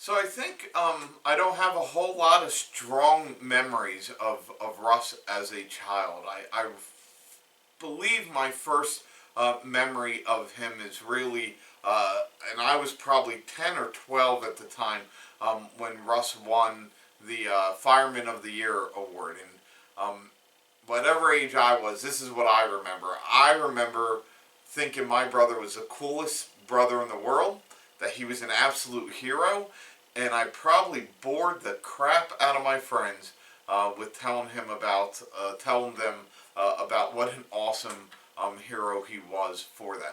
So I think I don't have a whole lot of strong memories of Russ as a child. I believe my first memory of him is really, and I was probably 10 or 12 at the time when Russ won the Fireman of the Year award. And whatever age I was, this is what I remember. I remember thinking my brother was the coolest brother in the world, that he was an absolute hero, and I probably bored the crap out of my friends with telling them about what an awesome hero he was for them.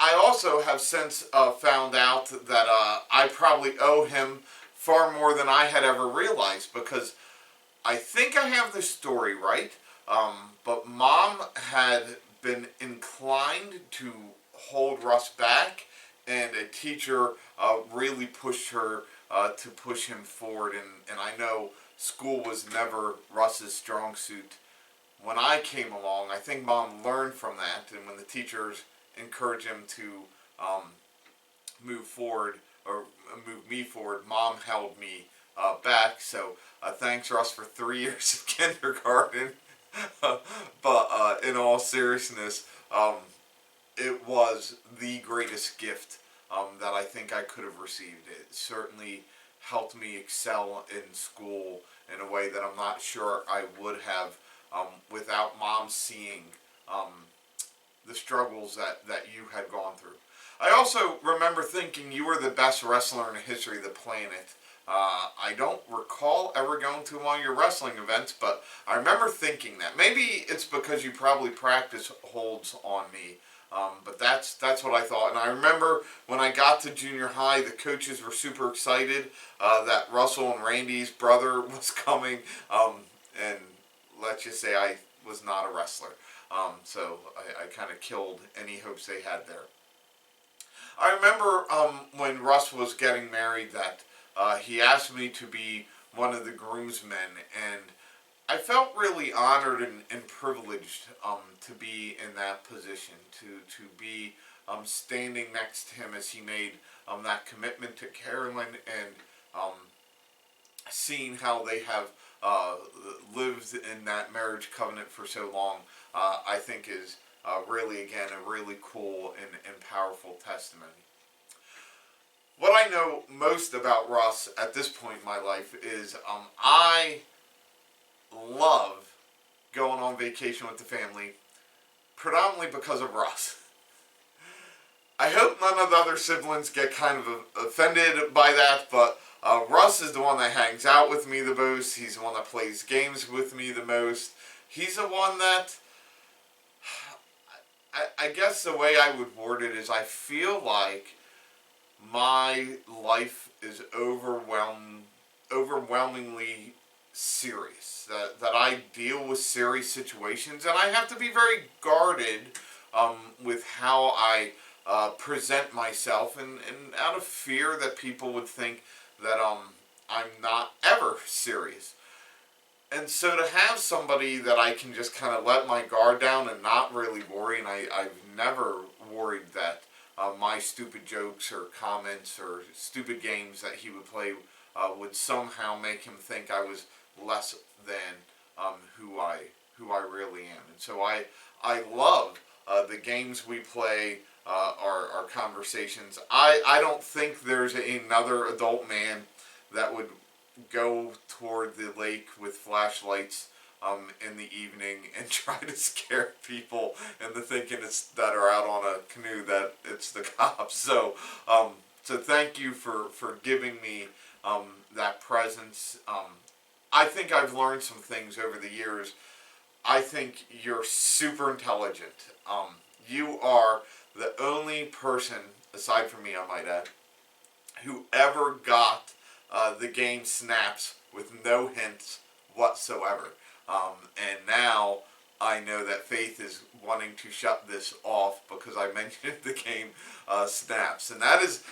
I also have since found out that I probably owe him far more than I had ever realized, because I think I have this story right, but Mom had been inclined to hold Russ back, and a teacher really pushed her to push him forward. And I know school was never Russ's strong suit. When I came along, I think Mom learned from that, and when the teachers encouraged him to um, move forward or move me forward, Mom held me back. So thanks, Russ, for 3 years of kindergarten. But in all seriousness, it was the greatest gift that I think I could have received. It certainly helped me excel in school in a way that I'm not sure I would have without Mom seeing the struggles that you had gone through. I also remember thinking you were the best wrestler in the history of the planet. I don't recall ever going to one of your wrestling events, but I remember thinking that. Maybe it's because you probably practice holds on me, but that's what I thought. And I remember when I got to junior high, the coaches were super excited that Russell and Randy's brother was coming, and let's just say I was not a wrestler. So I kind of killed any hopes they had there. I remember when Russ was getting married that he asked me to be one of the groomsmen, and I felt really honored and privileged to be in that position, to be standing next to him as he made that commitment to Carolyn, and seeing how they have lived in that marriage covenant for so long, I think is really, again, a really cool and powerful testimony. What I know most about Russ at this point in my life is I love going on vacation with the family, predominantly because of Russ. I hope none of the other siblings get kind of offended by that, but Russ is the one that hangs out with me the most. He's the one that plays games with me the most. He's the one that, I guess the way I would word it is, I feel like my life is overwhelmingly serious. That I deal with serious situations, and I have to be very guarded with how I present myself, and out of fear that people would think that I'm not ever serious. And so to have somebody that I can just kind of let my guard down and not really worry, and I've never worried that my stupid jokes or comments or stupid games that he would play would somehow make him think I was less than who I really am. And so I love the games we play, our conversations. I don't think there's another adult man that would go toward the lake with flashlights in the evening and try to scare people into thinking it's that are out on a canoe that it's the cops. So thank you for giving me that presence. I think I've learned some things over the years. I think you're super intelligent. You are the only person, aside from me, I might add, who ever got the game snaps with no hints whatsoever. And now I know that Faith is wanting to shut this off because I mentioned the game snaps, and that is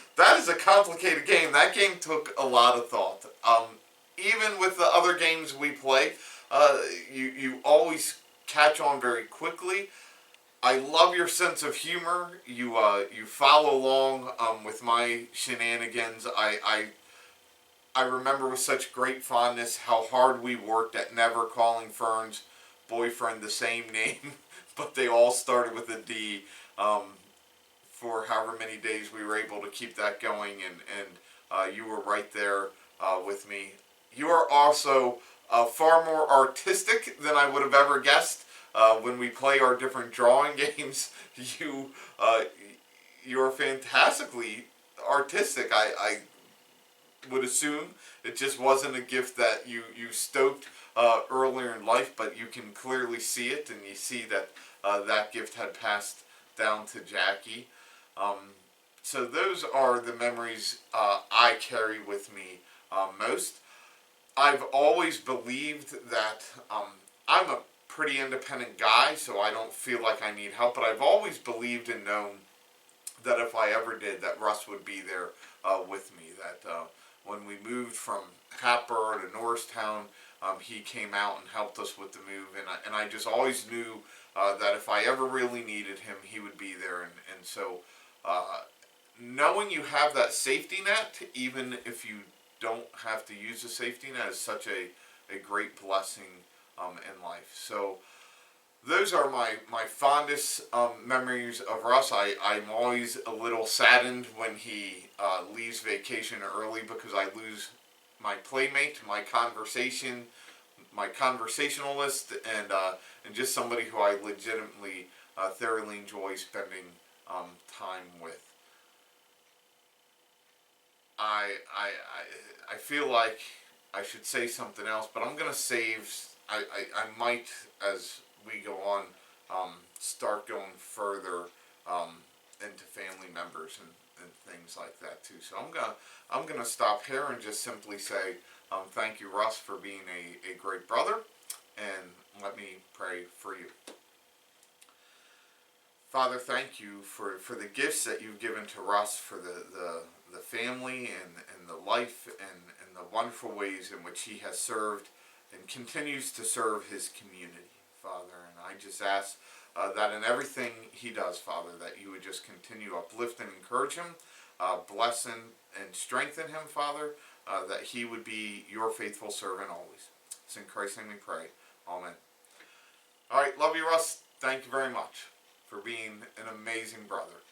a complicated game. That game took a lot of thought. Even with the other games we play, you always catch on very quickly. I love your sense of humor. You follow along with my shenanigans. I remember with such great fondness how hard we worked at never calling Fern's boyfriend the same name, but they all started with a D. For however many days we were able to keep that going, and you were right there with me. You are also far more artistic than I would have ever guessed. When we play our different drawing games, you uh, you're fantastically artistic. I would assume it just wasn't a gift that you stoked earlier in life, but you can clearly see it, and you see that that gift had passed down to Jackie. Um, so those are the memories I carry with me most. I've always believed that I'm a pretty independent guy, so I don't feel like I need help, but I've always believed and known that if I ever did, that Russ would be there with me. That when we moved from Hatboro to Norristown, he came out and helped us with the move, and I just always knew that if I ever really needed him, he would be there. And so uh, knowing you have that safety net, even if you don't have to use the safety net, is such a great blessing in life. So those are my fondest memories of Russ. I'm always a little saddened when he leaves vacation early because I lose my playmate, my conversation, my conversationalist, and just somebody who I legitimately thoroughly enjoy spending time with. I feel like I should say something else, but I'm gonna save. I might, as we go on, start going further into family members and things like that too. So I'm gonna stop here and just simply say thank you, Russ, for being a great brother, and let me pray for you. Father, thank you for the gifts that you've given to Russ, for the family and the life and the wonderful ways in which he has served and continues to serve his community, Father. And I just ask that in everything he does, Father, that you would just continue to uplift and encourage him, bless him and strengthen him, Father, that he would be your faithful servant always. It's in Christ's name we pray. Amen. All right, love you, Russ. Thank you very much for being an amazing brother.